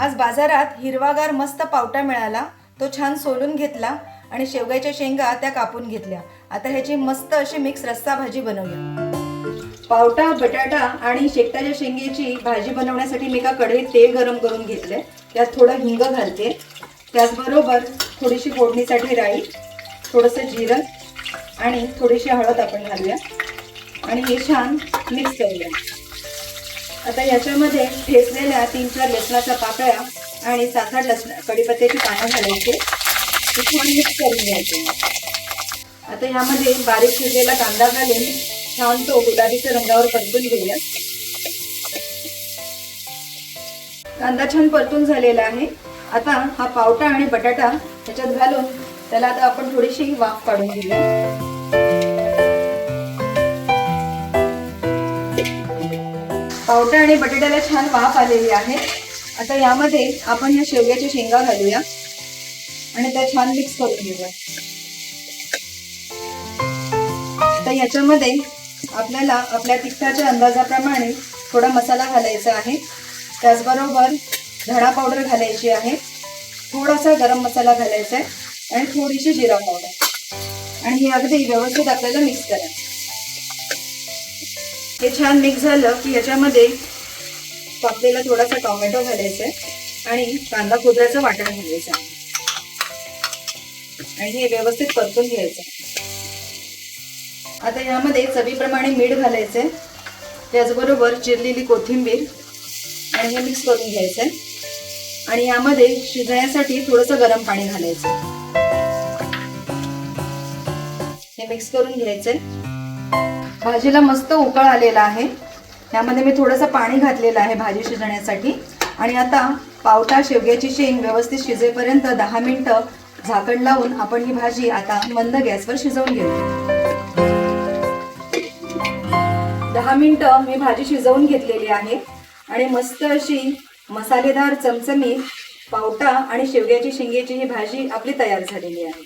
आज बाजारात हिरवागार मस्त पावटा मिळाला। तो छान सोलून घेतला आणि शेवग्याच्या शेंगा त्या कापून घेतल्या। आता ह्याची मस्त अशी मिक्स रस्सा भाजी बनवूया। पावटा, बटाटा आणि शेकटाच्या शेंगेची भाजी बनवण्यासाठी मी एका कढईत तेल गरम करून घेतले। त्यात थोडं हिंग घालते, त्याचबरोबर थोडीशी फोडणीसाठी राई, थोडंसं जिरं आणि थोडीशी हळद आपण घालूया आणि हे छान मिक्स करूया। आता याच्यामध्ये ठेचलेल्या 3-4 लसणाच्या पाकळ्या आणि 7-8 कढीपत्त्याची पानं घालायची, हे छान मिक्स करून घ्यायचे। आता यामध्ये बारीक चिरलेला कांदा घालून छान तो गुलाबीच्या रंगावर परतून घेऊया। कांदा छान परतून झालेला आहे। आता हा पावटा आणि बटाटा त्याच्यात घालून त्याला आता आपण थोडीशी वाफ काढून घेऊया। पावटा आणि बटाट्याला छान वाफ आलेली आहे। आता यामध्ये आपण या शेवग्याच्या शेंगा घालूया आणि त्या छान मिक्स करून घेऊया। आता याच्यामध्ये आपल्याला आपल्या तिखटाच्या अंदाजाप्रमाणे थोडा मसाला घालायचा आहे, त्याचबरोबर धणा पावडर घालायची आहे, थोडासा गरम मसाला घालायचा आहे आणि थोडीशी जिरा पावडर, आणि हे अगदी व्यवस्थित आपल्याला मिक्स करायचं। हे छान मिक्स झालं की याच्यामध्ये कापलेला थोडासा टोमॅटो घालायचा आहे आणि कांदा खोबऱ्याचं वाटण घालायचं आहे आणि हे व्यवस्थित परतून घ्यायचं। आता यामध्ये चवीप्रमाणे मीठ घालायचंय, त्याचबरोबर चिरलेली कोथिंबीर आणि हे मिक्स करून घ्यायचंय आणि यामध्ये शिजण्यासाठी थोडंसं गरम पाणी घालायचं, हे मिक्स करून घ्यायचंय। भाजीला मस्त उकळ आलेला आहे, यामध्ये मी थोडंसं पाणी घातलेलं आहे भाजी शिजण्यासाठी। आणि आता पावटा शेवग्याची शेंग व्यवस्थित शिजेपर्यंत 10 मिनिटं झाकण लावून आपण ही भाजी आता मंद गॅसवर शिजवून घेऊया। 10 मिनिटं मी भाजी शिजवून घेतलेली आहे आणि मस्त अशी मसालेदार चमचमीत पावटा आणि शेवग्याची शेंगेची ही भाजी आपली तयार झालेली आहे।